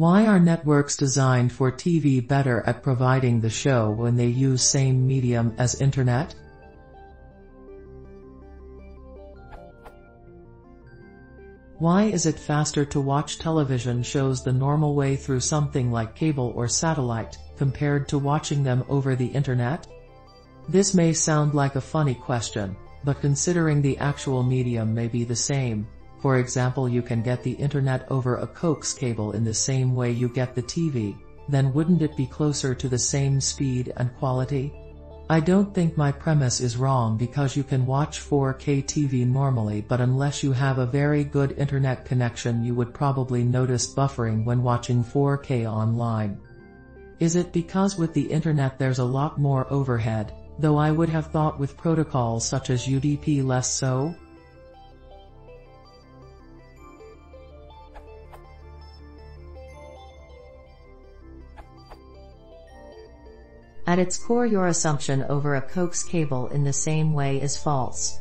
Why are networks designed for TV better at providing the show when they use same medium as internet? Why is it faster to watch television shows the normal way through something like cable or satellite, compared to watching them over the internet? This may sound like a funny question, but considering the actual medium may be the same. For example, you can get the internet over a coax cable in the same way you get the TV, then wouldn't it be closer to the same speed and quality? I don't think my premise is wrong because you can watch 4K TV normally, but unless you have a very good internet connection you would probably notice buffering when watching 4K online. Is it because with the internet there's a lot more overhead, though I would have thought with protocols such as UDP less so? At its core, your assumption over a coax cable in the same way is false.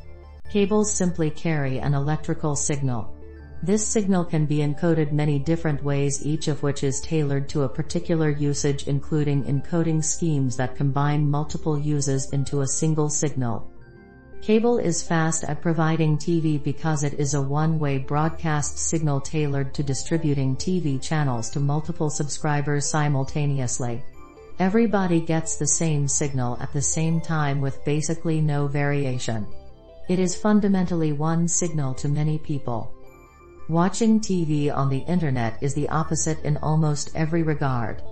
Cables simply carry an electrical signal. This signal can be encoded many different ways, each of which is tailored to a particular usage, including encoding schemes that combine multiple uses into a single signal. Cable is fast at providing TV because it is a one-way broadcast signal tailored to distributing TV channels to multiple subscribers simultaneously. Everybody gets the same signal at the same time with basically no variation. It is fundamentally one signal to many people. Watching TV on the internet is the opposite in almost every regard.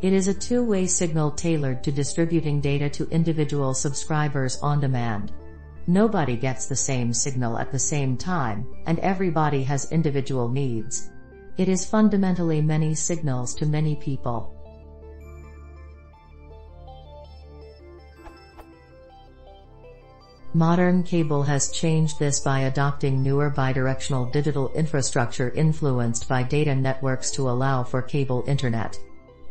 It is a two-way signal tailored to distributing data to individual subscribers on demand. Nobody gets the same signal at the same time, and everybody has individual needs. It is fundamentally many signals to many people. Modern cable has changed this by adopting newer bidirectional digital infrastructure influenced by data networks to allow for cable internet.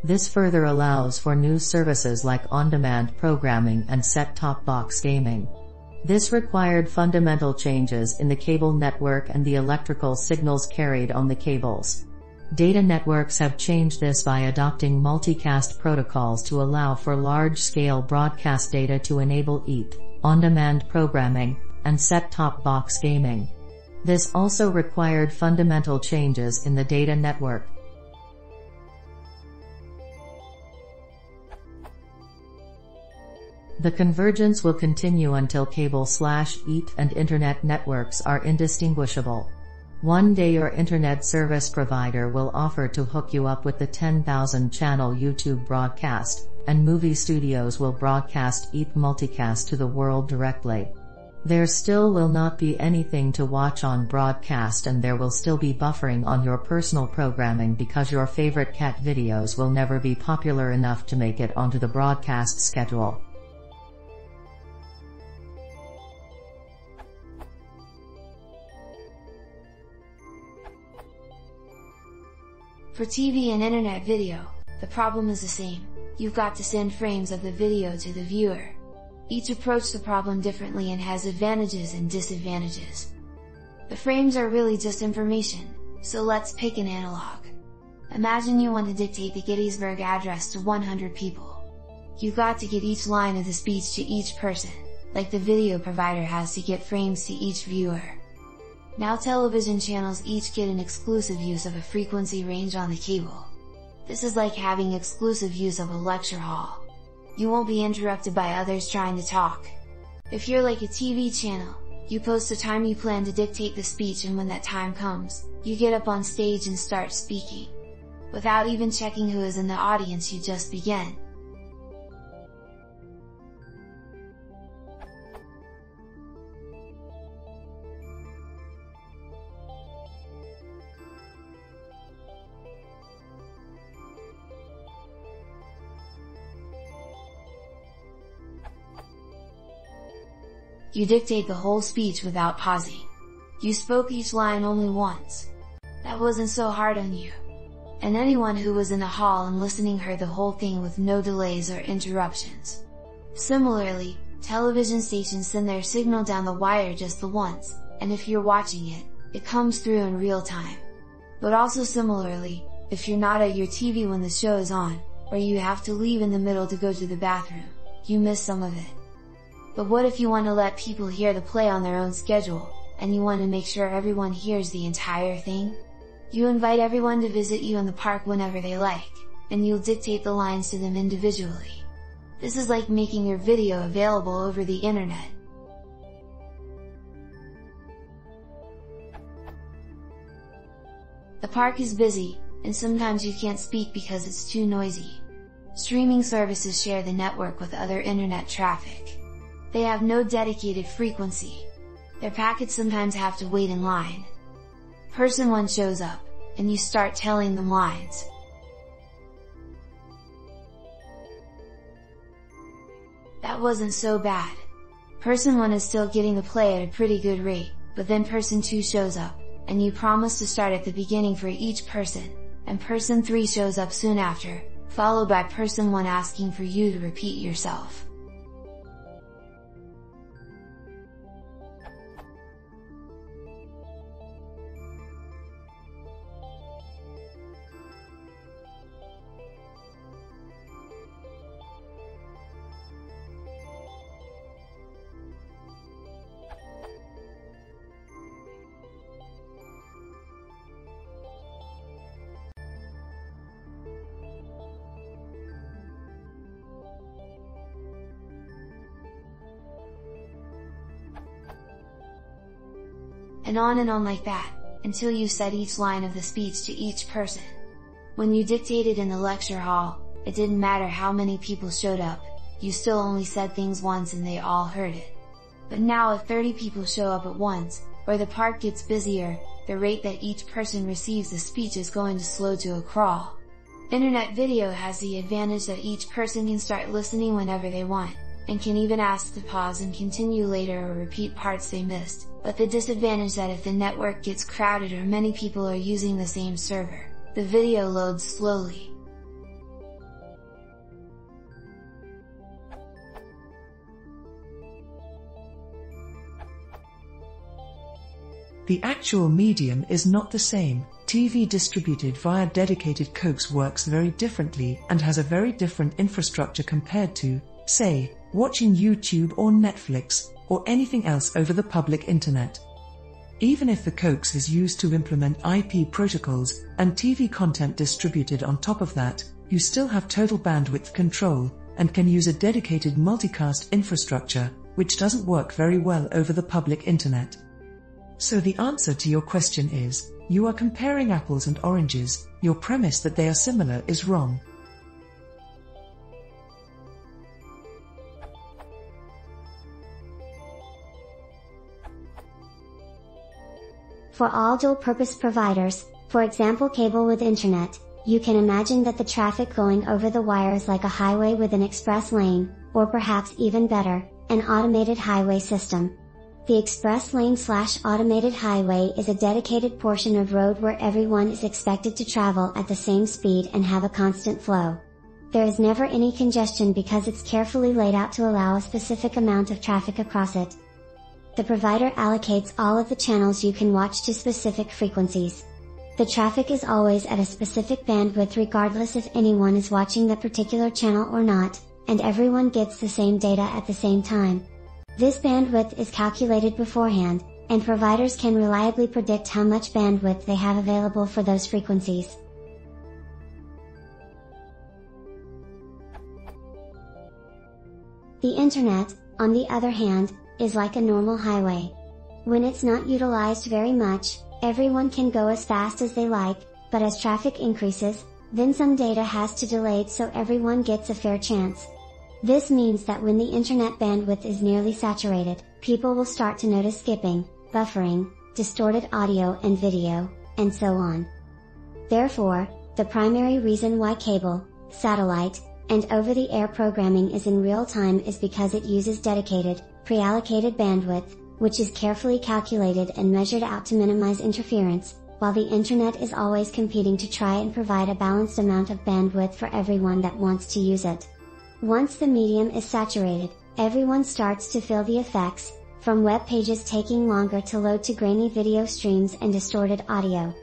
This further allows for new services like on-demand programming and set-top box gaming. This required fundamental changes in the cable network and the electrical signals carried on the cables. Data networks have changed this by adopting multicast protocols to allow for large-scale broadcast data to enable EAT, on-demand programming, and set-top box gaming. This also required fundamental changes in the data network. The convergence will continue until cable/EAT and internet networks are indistinguishable. One day your internet service provider will offer to hook you up with the 10,000 channel YouTube broadcast, and movie studios will broadcast EAT multicast to the world directly. There still will not be anything to watch on broadcast, and there will still be buffering on your personal programming because your favorite cat videos will never be popular enough to make it onto the broadcast schedule. For TV and internet video, the problem is the same. You've got to send frames of the video to the viewer. Each approach the problem differently and has advantages and disadvantages. The frames are really just information, so let's pick an analog. Imagine you want to dictate the Gettysburg Address to 100 people. You've got to get each line of the speech to each person, like the video provider has to get frames to each viewer. Now television channels each get an exclusive use of a frequency range on the cable. This is like having exclusive use of a lecture hall. You won't be interrupted by others trying to talk. If you're like a TV channel, you post a time you plan to dictate the speech, and when that time comes, you get up on stage and start speaking. Without even checking who is in the audience, you just begin. You dictate the whole speech without pausing. You spoke each line only once. That wasn't so hard on you. And anyone who was in the hall and listening heard the whole thing with no delays or interruptions. Similarly, television stations send their signal down the wire just the once, and if you're watching it, it comes through in real time. But also similarly, if you're not at your TV when the show is on, or you have to leave in the middle to go to the bathroom, you miss some of it. But what if you want to let people hear the play on their own schedule, and you want to make sure everyone hears the entire thing? You invite everyone to visit you in the park whenever they like, and you'll dictate the lines to them individually. This is like making your video available over the internet. The park is busy, and sometimes you can't speak because it's too noisy. Streaming services share the network with other internet traffic. They have no dedicated frequency. Their packets sometimes have to wait in line. Person 1 shows up, and you start telling them lines. That wasn't so bad. Person 1 is still getting the play at a pretty good rate, but then person 2 shows up, and you promise to start at the beginning for each person, and person 3 shows up soon after, followed by person 1 asking for you to repeat yourself. And on like that, until you said each line of the speech to each person. When you dictated in the lecture hall, it didn't matter how many people showed up, you still only said things once and they all heard it. But now if 30 people show up at once, or the park gets busier, the rate that each person receives the speech is going to slow to a crawl. Internet video has the advantage that each person can start listening whenever they want, and can even ask to pause and continue later or repeat parts they missed, but the disadvantage that if the network gets crowded or many people are using the same server, the video loads slowly. The actual medium is not the same. TV distributed via dedicated coax works very differently and has a very different infrastructure compared to, say, watching YouTube or Netflix, or anything else over the public internet. Even if the coax is used to implement IP protocols, and TV content distributed on top of that, you still have total bandwidth control, and can use a dedicated multicast infrastructure, which doesn't work very well over the public internet. So the answer to your question is, you are comparing apples and oranges. Your premise that they are similar is wrong. For all dual-purpose providers, for example cable with internet, you can imagine that the traffic going over the wire is like a highway with an express lane, or perhaps even better, an automated highway system. The express lane/automated highway is a dedicated portion of road where everyone is expected to travel at the same speed and have a constant flow. There is never any congestion because it's carefully laid out to allow a specific amount of traffic across it. The provider allocates all of the channels you can watch to specific frequencies. The traffic is always at a specific bandwidth regardless if anyone is watching that particular channel or not, and everyone gets the same data at the same time. This bandwidth is calculated beforehand, and providers can reliably predict how much bandwidth they have available for those frequencies. The internet, on the other hand, is like a normal highway. When it's not utilized very much, everyone can go as fast as they like, but as traffic increases, then some data has to delay so everyone gets a fair chance. This means that when the internet bandwidth is nearly saturated, people will start to notice skipping, buffering, distorted audio and video, and so on. Therefore, the primary reason why cable, satellite, and over-the-air programming is in real time is because it uses dedicated, pre-allocated bandwidth, which is carefully calculated and measured out to minimize interference, while the internet is always competing to try and provide a balanced amount of bandwidth for everyone that wants to use it. Once the medium is saturated, everyone starts to feel the effects, from web pages taking longer to load to grainy video streams and distorted audio.